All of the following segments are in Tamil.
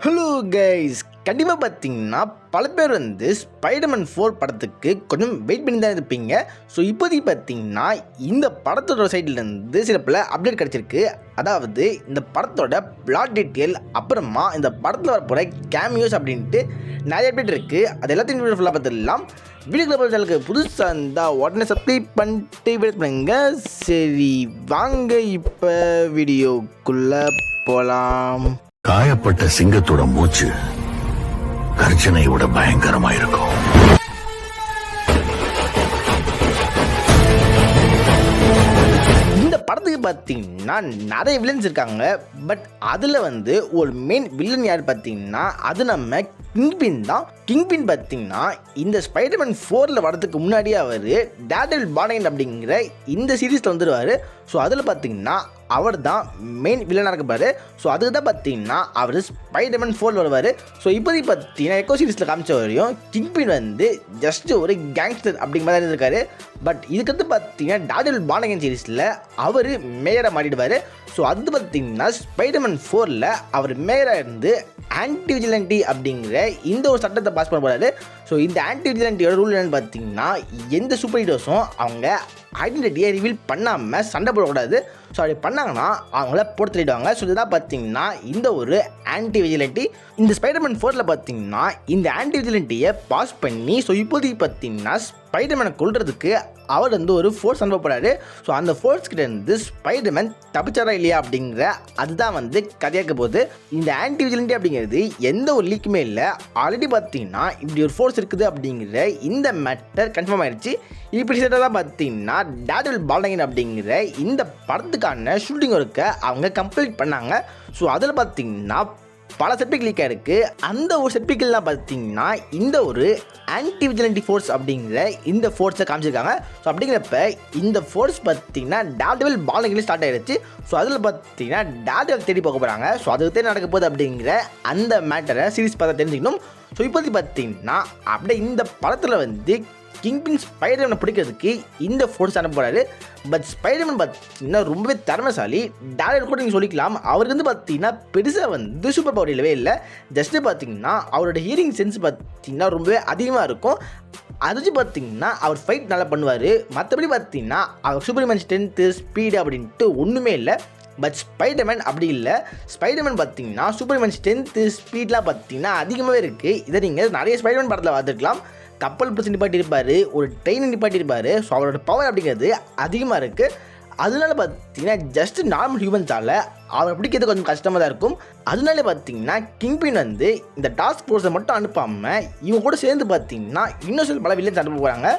ஹலோ கைஸ், கண்டிப்பாக பார்த்தீங்கன்னா பல பேர் ஸ்பைடர்மேன் 4 படத்துக்கு கொஞ்சம் வெயிட் பண்ணி தான் இருப்பீங்க. ஸோ இப்போதைக்கு பார்த்தீங்கன்னா இந்த படத்தோட சைட்லேருந்து சில பல அப்டேட் கிடச்சிருக்கு. அதாவது இந்த படத்தோட பிளாட் டீட்டெயில், அப்புறமா இந்த படத்தில் வரப்போகிற கேமியோஸ் அப்படின்ட்டு நிறைய அப்டேட் இருக்குது. அது எல்லாத்தையும் வீடியோ ஃபுல்லாக பார்த்துடலாம். வீடியோ சேனலுக்கு புதுசாக இருந்தால் உடனே சப்ஸ்கிரைப் பண்ணிட்டு வெயிட் பண்ணுங்க. சரி வாங்க இப்போ வீடியோக்குள்ளே போகலாம். காயப்பட்ட சிங்கத்தோட மூச்சு கர்ஜனையோட பயங்கரமா இருக்கும். இந்த படத்துக்கு பார்த்தீங்கன்னா நிறைய வில்லன்ஸ் இருக்காங்க. பட் அதில் ஒரு மெயின் வில்லன் யார் பார்த்தீங்கன்னா அது நம்ம கிங்பின் தான். கிங்பின் பார்த்தீங்கன்னா இந்த ஸ்பைடர்மேன் 4 வரதுக்கு முன்னாடியே அவர் டேர்டெவில் பார்ன் அப்படிங்கிற இந்த சீரீஸில் வந்துடுவார். ஸோ அதில் பார்த்தீங்கன்னா அவர் தான் மெயின் வில்லனாக இருக்கப்பார். ஸோ அதுக்கு தான் பார்த்தீங்கன்னா அவர் ஸ்பைடர்மேன் 4 வருவார். ஸோ இப்போதைக்கு பார்த்தீங்கன்னா எக்கோ சீரீஸில் காமிச்ச வரையும் கிங்பின் ஜஸ்ட் ஒரு கேங்ஸ்டர் அப்படிங்கிற மாதிரி இருக்காரு. பட் இதுக்கடுத்து பார்த்தீங்கன்னா டேர்டெவில் பார்ன் சீரீஸில் அவர் மேயராக மாறிடுவார். ஸோ அது பார்த்தீங்கன்னா ஸ்பைடர்மேன் 4 அவர் மேயராக இருந்து ஆன்டி விஜிலண்டி அப்படிங்கிற இந்த ஒரு சட்டத்தை பாஸ் பண்ண போகிறாரு. ஸோ இந்த ஆன்டி விஜிலண்டியோட ரூல் என்னென்னு பார்த்தீங்கன்னா எந்த சூப்பர் ஹீரோஸும் அவங்க ஐடென்டிட்டியை ரிவீல் பண்ணாமல் சண்டை போடக்கூடாது. ஸோ அப்படி பண்ணாங்கன்னா அவங்கள போட்டு தள்ளிடுவாங்க. ஸோ இதுதான் பார்த்தீங்கன்னா இந்த ஒரு ஆன்டி விஜிலண்டி. இந்த ஸ்பைடர்மேன் 4 பார்த்தீங்கன்னா இந்த ஆன்டி விஜிலண்டியை பாஸ் பண்ணி ஸோ இப்போதைக்கு பார்த்தீங்கன்னா ஸ்பைடர்மேனை கொல்றதுக்கு அவர் ஒரு ஃபோர்ஸ் அனுப்பப்படுறாரு. ஸோ அந்த ஃபோர்ஸ் கிட்ட ஸ்பைடர்மேன் தப்பிச்சாரா இல்லையா அப்படிங்கிற அதுதான் கதையாக்க போகுது. இந்த ஆன்டி விஜிலண்டி அப்படிங்கிறது எந்த ஒரு லீக்குமே இல்லை. ஆல்ரெடி பார்த்தீங்கன்னா இப்படி ஒரு ஃபோர்ஸ் இருக்குது அப்படிங்கிற இந்த மேட்டர் கன்ஃபார்ம் ஆயிடுச்சு. இப்படி தான் பார்த்தீங்கன்னா டேர்டெவில் பார்ன் அப்படிங்கிற இந்த படத்துக்கான ஷூட்டிங் ஒர்க்கை அவங்க கம்ப்ளீட் பண்ணாங்க. ஸோ அதில் பார்த்தீங்கன்னா பல செட்பிக் லீக் ஆயிருக்கு. அந்த ஒரு செட்பிக்கெல்லாம் பார்த்தீங்கன்னா இந்த ஒரு ஆன்டி விஜிலண்டி ஃபோர்ஸ் அப்படிங்கிற இந்த ஃபோர்ஸை காமிச்சிருக்காங்க. ஸோ அப்படிங்கிறப்ப இந்த ஃபோர்ஸ் பார்த்தீங்கன்னா டேர்டெவில் பார்ன் ஸ்டார்ட் ஆயிடுச்சு. ஸோ அதில் பார்த்தீங்கன்னா டேர்டெவில் தேடி போக போகிறாங்க. ஸோ அதுக்கு தேடி நடக்க போகுது அப்படிங்கிற அந்த மேட்டரை சீரிஸ் பார்த்தா தெரிஞ்சுக்கணும். ஸோ இப்போதைக்கு பார்த்தீங்கன்னா அப்படியே இந்த படத்தில் கிங்பின் ஸ்பைடர்மேனை பிடிக்கிறதுக்கு இந்த ஃபோர்ஸ் அனுப்ப போகிறாரு. பட் ஸ்பைடர்மேன் பார்த்தீங்கன்னா ரொம்பவே திறமைசாலி. டேரக்டர் கூட நீங்கள் சொல்லிக்கலாம். அவருக்கு பார்த்தீங்கன்னா பெருசாக சூப்பர் பவர் இல்லவே இல்லை. ஜஸ்ட்டு பார்த்தீங்கன்னா அவரோட ஹியரிங் சென்ஸ் பார்த்தீங்கன்னா ரொம்பவே அதிகமாக இருக்கும். அது வச்சு பார்த்தீங்கன்னா அவர் ஃபைட் நல்லா பண்ணுவார். மற்றபடி பார்த்தீங்கன்னா அவர் சூப்பர்மேன் ஸ்ட்ரென்த்து ஸ்பீடு அப்படின்ட்டு ஒன்றுமே இல்லை. பட் ஸ்பைடர்மேன் அப்படி இல்லை. ஸ்பைடர்மேன் பார்த்தீங்கன்னா சூப்பர்மேன் ஸ்ட்ரென்த்து ஸ்பீட்லாம் பார்த்தீங்கன்னா அதிகமாகவே இருக்குது. இதை நீங்கள் நிறைய ஸ்பைடர்மேன் படத்தில் பார்த்துருக்கலாம். கப்பல் பிடிச்சி நிப்பாட்டியிருப்பார், ஒரு ட்ரெயினை நிப்பாட்டியிருப்பார். ஸோ அவரோட பவர் அப்படிங்கிறது அதிகமாக இருக்குது. அதனால பார்த்தீங்கன்னா ஜஸ்ட் நார்மல் ஹியூமன்ஸால் அவரை பிடிக்கிறது கொஞ்சம் கஷ்டமாக தான் இருக்கும். அதனால பார்த்தீங்கன்னா கிங்பின் இந்த டாஸ்க் ஃபோர்ஸை மட்டும் அனுப்பாமல் இவங்க கூட சேர்ந்து பார்த்தீங்கன்னா இன்னும் சில பல வில்லன்ஸ் அனுப்ப போகிறாங்க.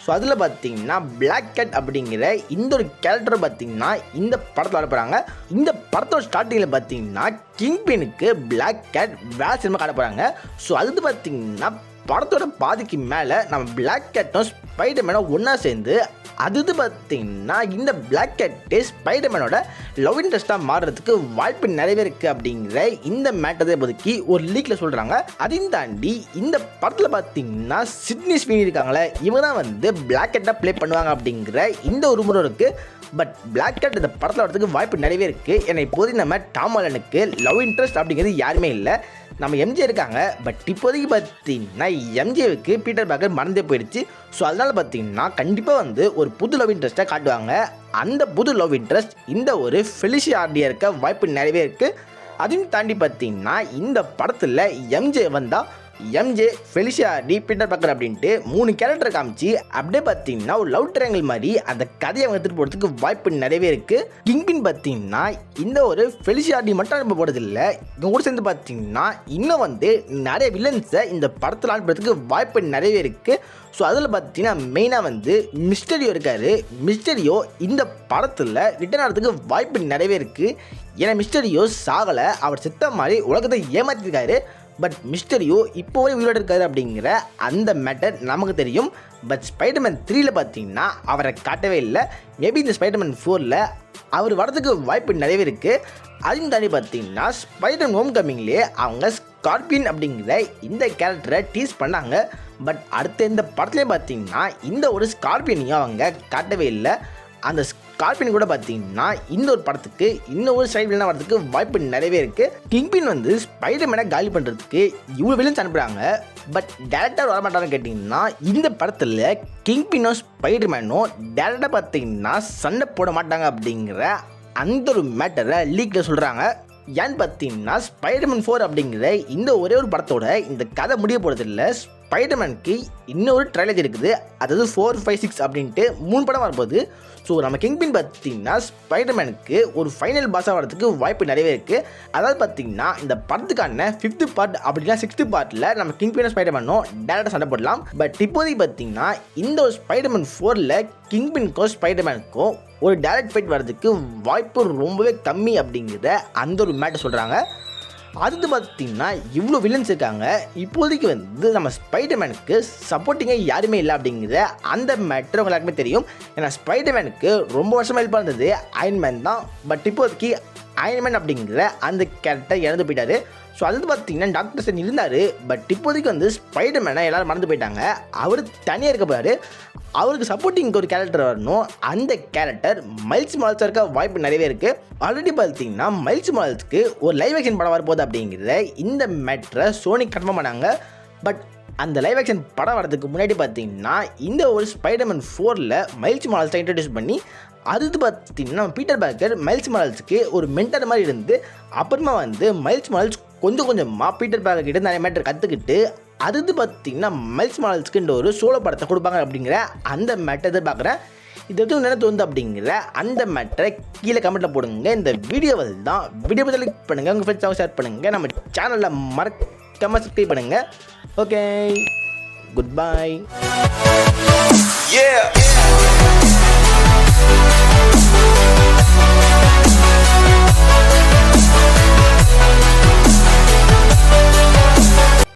ஸோ அதில் பார்த்தீங்கன்னா பிளாக் கேட் அப்படிங்கிற இந்த ஒரு கேரக்டரை பார்த்தீங்கன்னா இந்த படத்தில் அனுப்புகிறாங்க. இந்த படத்தோட ஸ்டார்டிங்கில் பார்த்தீங்கன்னா கிங்பினுக்கு பிளாக் கேட் வேறு சினிமா காட்ட போகிறாங்க. ஸோ அது பார்த்தீங்கன்னா படத்தோட பாதிக்கு மேலே நம்ம பிளாக் கேட்டும் ஸ்பைடர்மேனும் ஒன்றா சேர்ந்து அது பார்த்தீங்கன்னா இந்த பிளாக் கேட்டு ஸ்பைடர்மேனோட லவ் இன்ட்ரெஸ்ட்டாக மாறுறதுக்கு வாய்ப்பு நிறையவே இருக்குது அப்படிங்கிற இந்த மேட்டரை இப்போதைக்கு ஒரு லீக்கில் சொல்கிறாங்க. அதையும் தாண்டி இந்த படத்தில் பார்த்தீங்கன்னா சிட்னி ஸ்வீனி இருக்காங்களே, இவங்க தான் பிளாக் கேட்டாக ப்ளே பண்ணுவாங்க அப்படிங்கிற இந்த ஒரு முறை இருக்குது. பட் பிளாக் கேட் இந்த படத்தில் வரதுக்கு வாய்ப்பு நிறையவே இருக்குது. ஏன்னா இப்போதைக்கு நம்ம டாம் ஹாலண்டுக்கு லவ் இன்ட்ரெஸ்ட் அப்படிங்கிறது யாருமே இல்லை. நம்ம எம்ஜே இருக்காங்க. பட் இப்போதைக்கு பார்த்தீங்கன்னா எம்ஜேவுக்கு பீட்டர் பார்க்கர் மறந்தே போயிடுச்சு. ஸோ அதனால் பார்த்தீங்கன்னா கண்டிப்பாக ஒரு புது லவ் இன்ட்ரெஸ்ட்டை காட்டுவாங்க. அந்த புது லவ் இன்ட்ரெஸ்ட் இந்த ஒரு ஃபெலிஷியா ஆர்டியாக இருக்க வாய்ப்பு நிறையவே இருக்குது. அதையும் தாண்டி பார்த்தீங்கன்னா இந்த படத்தில் எம்ஜே வந்தால் MJ, Felicia Hardy, Peter Parker அப்படின்ட்டு 3 கேரக்டர் காமிச்சு அப்படியே பார்த்தீங்கன்னா ஒரு லவ் ட்ரையாங்கிள் மாதிரி அந்த கதையை அவங்க எடுத்துகிட்டு போகிறதுக்கு வாய்ப்பு நிறையவே இருக்குது. கிங்பின் பார்த்தீங்கன்னா இந்த ஒரு ஃபெலிஷியா ஆர்டி மட்டும் அனுப்ப போகிறது இல்லை. இவங்க கூட சேர்ந்து பார்த்தீங்கன்னா இன்னும் நிறைய வில்லன்ஸை இந்த படத்தில் அனுப்புறதுக்கு வாய்ப்பு நிறையவே இருக்குது. ஸோ அதில் பார்த்தீங்கன்னா மெயினாக மிஸ்டரியோ இருக்கார். மிஸ்டரியோ இந்த படத்தில் ரிட்டர்ன் ஆகிறதுக்கு வாய்ப்பு நிறையவே இருக்குது. ஏன்னா மிஸ்டரியோ சாகலை, அவர் செத்த மாதிரி உலகத்தை ஏமாற்றிருக்காரு. பட் மிஸ்டரியோ இப்போவே உயிரோடு இருக்காரு அப்படிங்கிற அந்த மேட்டர் நமக்கு தெரியும். பட் ஸ்பைடர்மேன் 3 பார்த்தீங்கன்னா அவரை காட்டவே இல்லை. மேபி இந்த ஸ்பைடர்மேன் 4 அவர் வரதுக்கு வாய்ப்பு நிறையவே இருக்குது. அதையும் தாண்டி பார்த்தீங்கன்னா ஸ்பைடர்மேன் ஹோம் கம்மிங்லேயே அவங்க ஸ்கார்பியன் அப்படிங்கிற இந்த கேரக்டரை டீஸ் பண்ணாங்க. பட் அடுத்த இந்த படத்துலேயே பார்த்தீங்கன்னா இந்த ஒரு ஸ்கார்பியனையும் அவங்க காட்டவே இல்லை. அந்த ஸ்கார்பியன் கூட பார்த்தீங்கன்னா இந்த ஒரு படத்துக்கு இன்னொரு சைடு வில்லனா வரதுக்கு வாய்ப்பு நிறையவே இருக்கு. கிங்பின் வந்து ஸ்பைடர்மேனை காலி பண்ணுறதுக்கு இவ்வளோ வில்லன்ஸ் அனுப்புகிறாங்க. பட் டேரக்டர் வரமாட்டாருன்னு கேட்டிங்கன்னா இந்த படத்தில் கிங்பினும் ஸ்பைடர்மேனும் டேரக்டாக பார்த்தீங்கன்னா சண்டை போட மாட்டாங்க அப்படிங்கிற அந்த ஒரு மேட்டரை லீக்கில் சொல்கிறாங்க. ஏன்னு பார்த்தீங்கன்னா ஸ்பைடர்மேன் 4 அப்படிங்கிற இந்த ஒரே ஒரு படத்தோட இந்த கதை முடிய போகிறது இல்லை. ஸ்பைடர்மேனுக்கு இன்னொரு ட்ரைலர் இருக்குது, அதாவது 4, 5, 6 அப்படின்ட்டு 3 படம் வரும்போது. ஸோ நம்ம கிங்பின் பார்த்தீங்கன்னா ஸ்பைடர்மேனுக்கு ஒரு ஃபைனல் பாஸாக வரதுக்கு வாய்ப்பு நிறையவே இருக்குது. அதாவது பார்த்தீங்கன்னா இந்த படத்துக்கான 5th பார்ட் அப்படின்னா 6th பார்ட்டில் நம்ம கிங்பினும் ஸ்பைடர்மேனும் டேரக்டாக சண்டை போடலாம். பட் இப்போதைக்கு பார்த்தீங்கன்னா இந்த ஒரு ஸ்பைடர்மேன் 4ல் கிங்பின்க்கும் ஸ்பைடர்மேனுக்கும் ஒரு டேரக்ட் ஃபைட் வரதுக்கு வாய்ப்பு ரொம்பவே கம்மி அப்படிங்கிற அந்த ஒரு மேட்டர் சொல்கிறாங்க. அடுத்து பார்த்தீங்கன்னா இவ்வளோ வில்லன்ஸ் இருக்காங்க. இப்போதைக்கு வந்து நம்ம ஸ்பைடர்மேனுக்கு சப்போர்ட்டிங்காக யாருமே இல்லை அப்படிங்கிற அந்த மேட்டர் எல்லாருக்குமே தெரியும். ஏன்னா ஸ்பைடர்மேனுக்கு ரொம்ப வருஷமாக ஹெல்ப் இருந்தது அயன்மேன் தான். பட் இப்போதைக்கு அயன்மேன் அப்படிங்கிற அந்த கேரக்டர் இறந்து போயிட்டாரு. ஸோ அது பார்த்தீங்கன்னா டாக்டர் ஸ்ட்ரேஞ்ச் இருந்தார். பட் இப்போதைக்கு வந்து ஸ்பைடர்மேனை எல்லோரும் மறந்து போயிட்டாங்க. அவர் தனியாக இருக்க போகிறாரு. அவருக்கு சப்போர்ட்டிங்க்கு ஒரு கேரக்டர் வரணும். அந்த கேரக்டர் மைல்ஸ் மாரல்ஸாக இருக்க வாய்ப்பு நிறையவே இருக்குது. ஆல்ரெடி பார்த்தீங்கன்னா மைல்ஸ் மாரல்ஸ்க்கு ஒரு லைவ் ஆக்ஷன் படம் வரப்போகுது அப்படிங்கிற இந்த மேட்டரை சோனி கன்ஃபார்ம் பண்ணாங்க. பட் அந்த லைவ் ஆக்ஷன் படம் வரதுக்கு முன்னாடி பார்த்தீங்கன்னா இந்த ஒரு ஸ்பைடர்மேன் 4ல் மைல்ஸ் மாரல்ஸை இன்ட்ரடியூஸ் பண்ணி அடுத்து பார்த்தீங்கன்னா பீட்டர் பார்க்கர் மைல்ஸ் மாரல்ஸுக்கு ஒரு மென்டர் மாதிரி இருந்து அப்புறமா வந்து மைல்ஸ் மாரல்ஸ் கொஞ்சம் கொஞ்சமாக பீட்டர் பார்க்கர் கிட்ட நிறைய மேட்டர் கற்றுக்கிட்டு அடுத்து பார்த்தீங்கன்னா மைல்ஸ் மாரல்ஸ்க்குன்ற ஒரு சோலோ படத்தை கொடுப்பாங்க அப்படிங்கிற அந்த மேட்டர் எதிர்பார்க்குறேன். இது எதுவும் என்ன தோணுது அப்படிங்கிற அந்த மேட்டரை கீழே கமெண்ட்டில் போடுங்க. இந்த வீடியோவில் தான் வீடியோ பற்றி லைக் பண்ணுங்கள், உங்கள் ஃப்ரெண்ட்ஸாக ஷேர் பண்ணுங்கள், நம்ம சேனலில் மறக்காமல் சப்ஸ்கிரைப் பண்ணுங்கள். Okay, good bye.